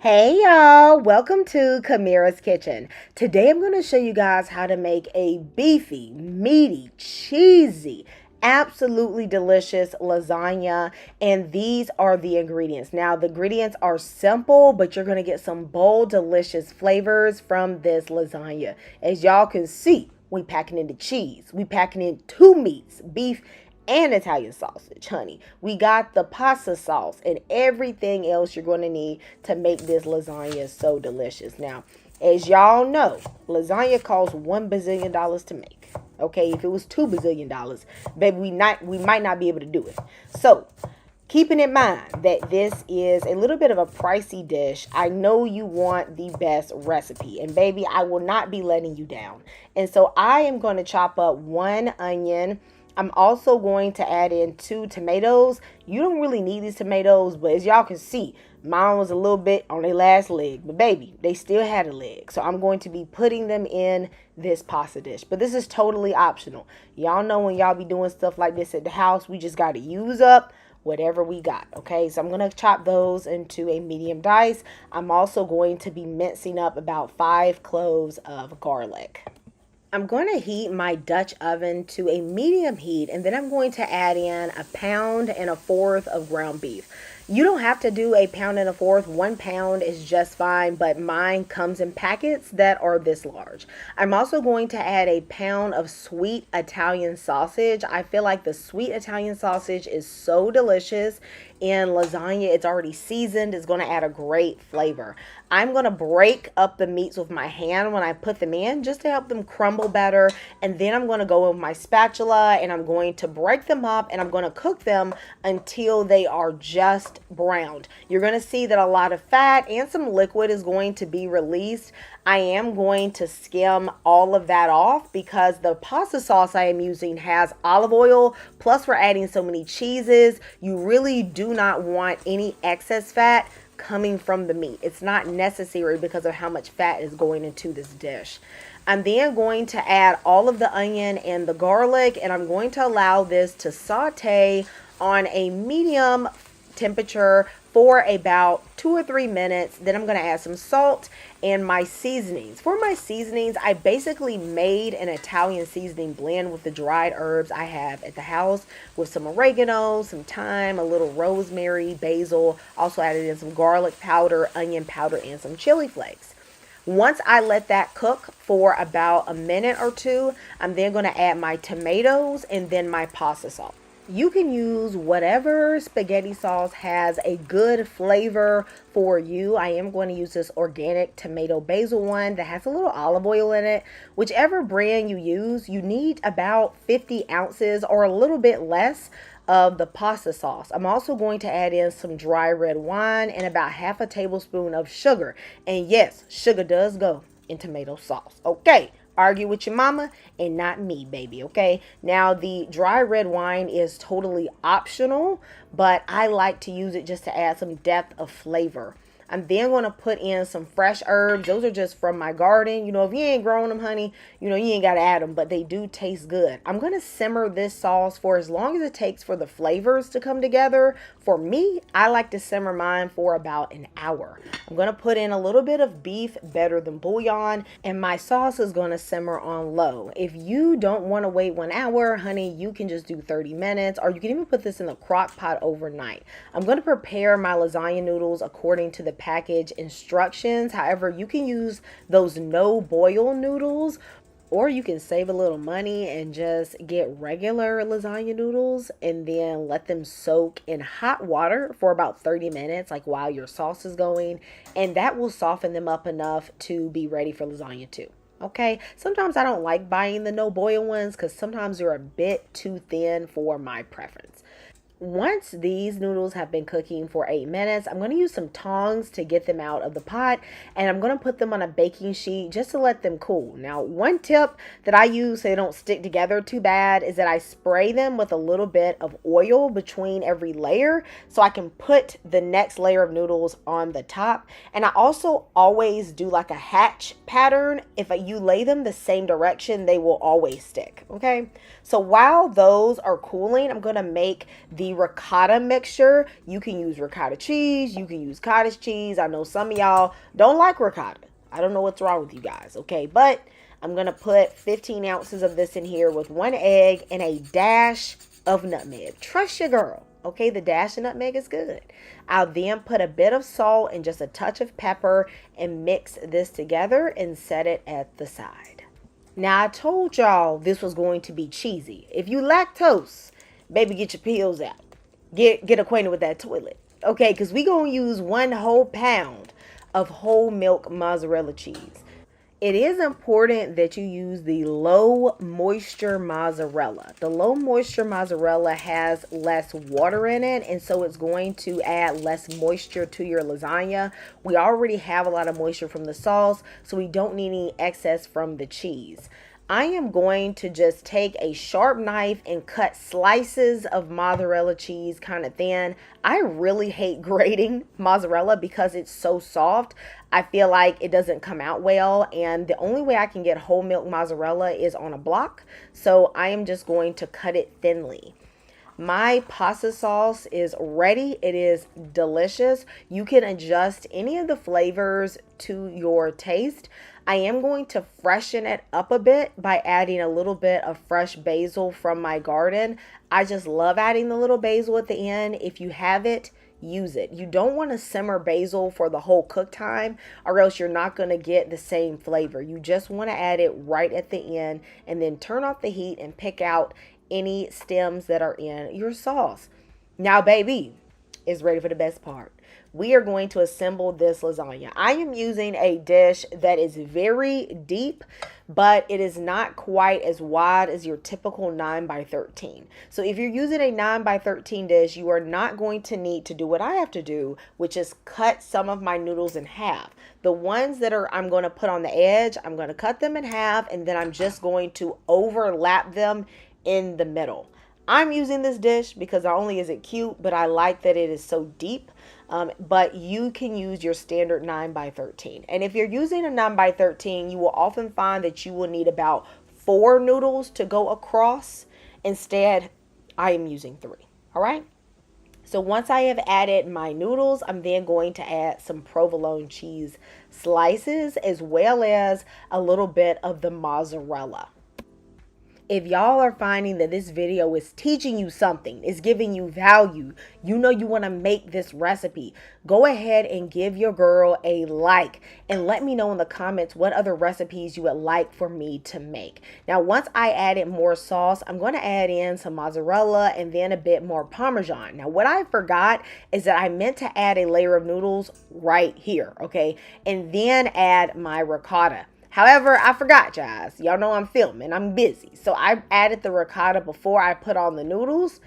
Hey y'all, welcome to Kamira's Kitchen. Today I'm going to show you guys how to make a beefy, meaty, cheesy, absolutely delicious lasagna, and these are the ingredients. Now the ingredients are simple, but you're going to get some bold, delicious flavors from this lasagna. As y'all can see, we packing in the cheese, we packing in two meats, beef and Italian sausage, honey. We got the pasta sauce and everything else you're going to need to make this lasagna so delicious. Now, as y'all know, lasagna costs $1 bazillion to make. Okay, if it was $2 bazillion, baby, we might not be able to do it. So, keeping in mind that this is a little bit of a pricey dish, I know you want the best recipe. And baby, I will not be letting you down. And so I am going to chop up one onion. I'm also going to add in 2 tomatoes. You don't really need these tomatoes, but as y'all can see, mine was a little bit on their last leg. But baby, they still had a leg. So I'm going to be putting them in this pasta dish. But this is totally optional. Y'all know when y'all be doing stuff like this at the house, we just got to use up whatever we got. Okay, so I'm going to chop those into a medium dice. I'm also going to be mincing up about 5 cloves of garlic. I'm going to heat my Dutch oven to a medium heat, and then I'm going to add in 1.25 pounds of ground beef. You don't have to do 1.25 pounds. 1 pound is just fine, but mine comes in packets that are this large. I'm also going to add 1 pound of sweet Italian sausage. I feel like the sweet Italian sausage is so delicious in lasagna. It's already seasoned. It's going to add a great flavor. I'm going to break up the meats with my hand when I put them in just to help them crumble better. And then I'm going to go with my spatula and I'm going to break them up and I'm going to cook them until they are just browned. You're going to see that a lot of fat and some liquid is going to be released. I am going to skim all of that off because the pasta sauce I am using has olive oil, plus we're adding so many cheeses. You really do not want any excess fat coming from the meat. It's not necessary because of how much fat is going into this dish. I'm then going to add all of the onion and the garlic, and I'm going to allow this to saute on a medium temperature for about 2 or 3 minutes. Then I'm going to add some salt and my seasonings. For my seasonings, I basically made an Italian seasoning blend with the dried herbs I have at the house with some oregano, some thyme, a little rosemary, basil. Also added in some garlic powder, onion powder, and some chili flakes. Once I let that cook for about a minute or two, I'm then going to add my tomatoes and then my pasta sauce. You can use whatever spaghetti sauce has a good flavor for you. I am going to use this organic tomato basil one that has a little olive oil in it. Whichever brand you use, you need about 50 ounces or a little bit less of the pasta sauce. I'm also going to add in some dry red wine and about 1/2 tablespoon of sugar. And yes, sugar does go in tomato sauce. Okay. Argue with your mama and not me, baby. Okay, now the dry red wine is totally optional, but I like to use it just to add some depth of flavor. I'm then going to put in some fresh herbs. Those are just from my garden. You know, if you ain't growing them, honey, you know, you ain't got to add them, but they do taste good. I'm going to simmer this sauce for as long as it takes for the flavors to come together. For me, I like to simmer mine for about an hour. I'm going to put in a little bit of beef, better than bouillon, and my sauce is going to simmer on low. If you don't want to wait 1 hour, honey, you can just do 30 minutes, or you can even put this in the crock pot overnight. I'm going to prepare my lasagna noodles according to the package instructions. However, you can use those no boil noodles, or you can save a little money and just get regular lasagna noodles and then let them soak in hot water for about 30 minutes, like while your sauce is going, and that will soften them up enough to be ready for lasagna too. Okay, sometimes I don't like buying the no boil ones because sometimes they're a bit too thin for my preference. Once these noodles have been cooking for 8 minutes, I'm going to use some tongs to get them out of the pot, and I'm going to put them on a baking sheet just to let them cool. Now, one tip that I use so they don't stick together too bad is that I spray them with a little bit of oil between every layer so I can put the next layer of noodles on the top. And I also always do like a hatch pattern. If you lay them the same direction, they will always stick. Okay, so while those are cooling, I'm going to make the the ricotta mixture. You can use ricotta cheese. You can use cottage cheese. I know some of y'all don't like ricotta. I don't know what's wrong with you guys, okay? But I'm going to put 15 ounces of this in here with 1 egg and a dash of nutmeg. Trust your girl, okay? The dash of nutmeg is good. I'll then put a bit of salt and just a touch of pepper and mix this together and set it at the side. Now, I told y'all this was going to be cheesy. If you lactose, baby, get your pills out. Get acquainted with that toilet, okay? Because we're going to use 1 whole pound of whole milk mozzarella cheese. It is important that you use the low moisture mozzarella. The low moisture mozzarella has less water in it, and so it's going to add less moisture to your lasagna. We already have a lot of moisture from the sauce, so we don't need any excess from the cheese. I am going to just take a sharp knife and cut slices of mozzarella cheese kind of thin. I really hate grating mozzarella because it's so soft. I feel like it doesn't come out well, and the only way I can get whole milk mozzarella is on a block. So I am just going to cut it thinly. My pasta sauce is ready. It is delicious. You can adjust any of the flavors to your taste. I am going to freshen it up a bit by adding a little bit of fresh basil from my garden. I just love adding the little basil at the end. If you have it, use it. You don't want to simmer basil for the whole cook time, or else you're not going to get the same flavor. You just want to add it right at the end and then turn off the heat and pick out any stems that are in your sauce. Now, baby, is ready for the best part. We are going to assemble this lasagna. I am using a dish that is very deep, but it is not quite as wide as your typical 9x13. So if you're using a 9x13 dish, you are not going to need to do what I have to do, which is cut some of my noodles in half. The ones that I'm going to put on the edge, I'm going to cut them in half, and then I'm just going to overlap them in the middle. I'm using this dish because not only is it cute, but I like that it is so deep. But you can use your standard 9x13. And if you're using a 9x13, you will often find that you will need about 4 noodles to go across. Instead, I am using 3. All right. So once I have added my noodles, I'm then going to add some provolone cheese slices as well as a little bit of the mozzarella. If y'all are finding that this video is teaching you something, is giving you value, you know you want to make this recipe, go ahead and give your girl a like and let me know in the comments what other recipes you would like for me to make. Now, once I added more sauce, I'm going to add in some mozzarella and then a bit more Parmesan. Now, what I forgot is that I meant to add a layer of noodles right here, okay, and then add my ricotta. However, I forgot, guys. Y'all know I'm filming. I'm busy. So I added the ricotta before I put on the noodles.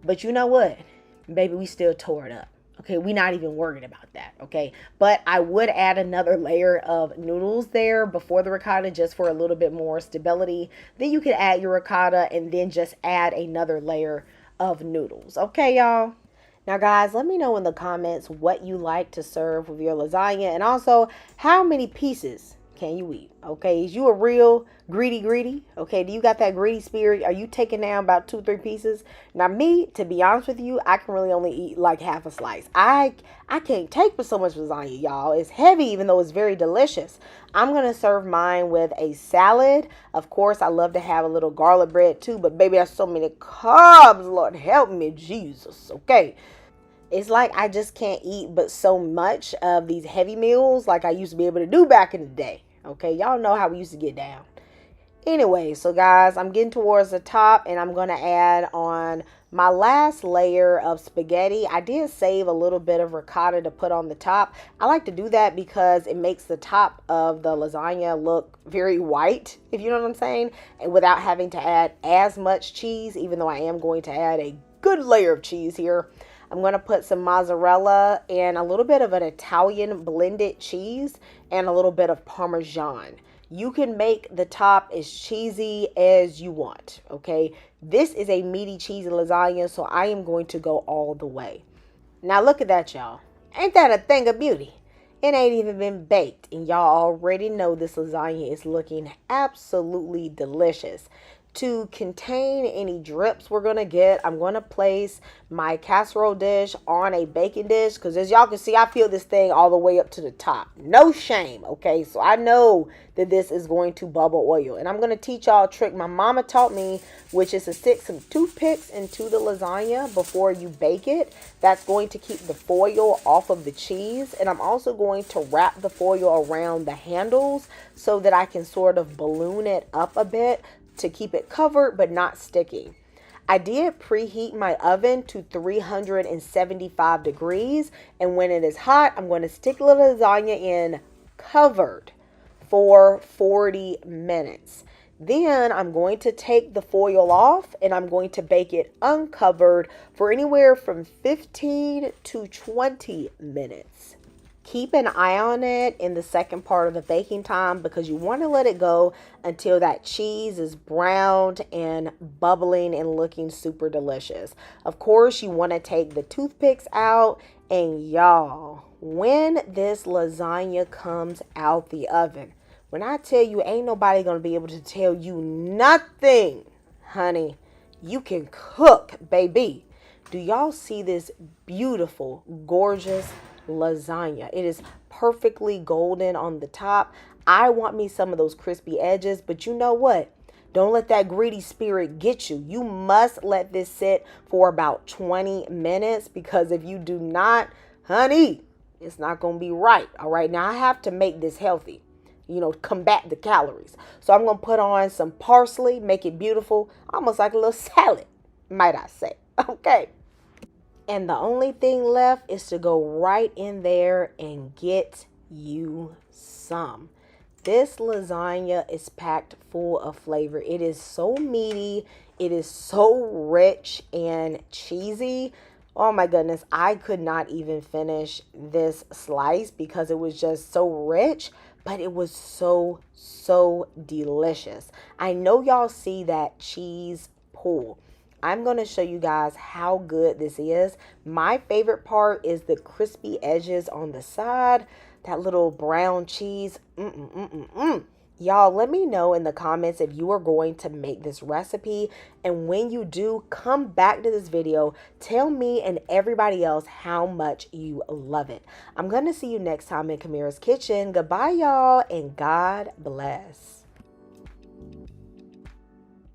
But you know what? Baby, we still tore it up. Okay, we're not even worried about that. Okay, but I would add another layer of noodles there before the ricotta just for a little bit more stability. Then you could add your ricotta and then just add another layer of noodles. Okay, y'all? Now, guys, let me know in the comments what you like to serve with your lasagna and also how many pieces can you eat? Okay, is you a real greedy? Okay, do you got that greedy spirit? Are you taking down about 2-3 pieces? Now, me, to be honest with you, I can really only eat like half a slice. I can't take for so much lasagna, y'all. It's heavy, even though it's very delicious. I'm gonna serve mine with a salad. Of course, I love to have a little garlic bread too, but baby, there's so many carbs. Lord help me, Jesus. Okay. It's like I just can't eat but so much of these heavy meals like I used to be able to do back in the day. Okay, y'all know how we used to get down. Anyway, so guys, I'm getting towards the top and I'm going to add on my last layer of spaghetti. I did save a little bit of ricotta to put on the top. I like to do that because it makes the top of the lasagna look very white, if you know what I'm saying, and without having to add as much cheese, even though I am going to add a good layer of cheese here. I'm going to put some mozzarella and a little bit of an Italian blended cheese and a little bit of Parmesan. You can make the top as cheesy as you want, okay? This is a meaty cheesy lasagna, so I am going to go all the way. Now look at that, y'all. Ain't that a thing of beauty? It ain't even been baked, and y'all already know this lasagna is looking absolutely delicious. To contain any drips we're going to get, I'm going to place my casserole dish on a baking dish, because as y'all can see, I feel this thing all the way up to the top. No shame, okay? So I know that this is going to bubble oil. And I'm going to teach y'all a trick my mama taught me, which is to stick some toothpicks into the lasagna before you bake it. That's going to keep the foil off of the cheese. And I'm also going to wrap the foil around the handles so that I can sort of balloon it up a bit to keep it covered but not sticky. I did preheat my oven to 375 degrees, and when it is hot, I'm going to stick the lasagna in covered for 40 minutes. Then I'm going to take the foil off and I'm going to bake it uncovered for anywhere from 15 to 20 minutes. Keep an eye on it in the second part of the baking time, because you want to let it go until that cheese is browned and bubbling and looking super delicious. Of course, you want to take the toothpicks out, and y'all, when this lasagna comes out the oven, when I tell you ain't nobody going to be able to tell you nothing, honey, you can cook, baby. Do y'all see this beautiful, gorgeous lasagna? It is perfectly golden on the top. I want me some of those crispy edges, but you know what? Don't let that greedy spirit get you. You must let this sit for about 20 minutes, because if you do not, honey, it's not going to be right. All right. Now I have to make this healthy, combat the calories. So I'm going to put on some parsley, make it beautiful, almost like a little salad, might I say. Okay. And the only thing left is to go right in there and get you some. This lasagna is packed full of flavor. It is so meaty. It is so rich and cheesy. Oh my goodness, I could not even finish this slice because it was just so rich, but it was so delicious. I know y'all see that cheese pull. I'm going to show you guys how good this is. My favorite part is the crispy edges on the side, that little brown cheese. Y'all, let me know in the comments if you are going to make this recipe. And when you do, come back to this video. Tell me and everybody else how much you love it. I'm going to see you next time in Kamira's Kitchen. Goodbye, y'all, and God bless.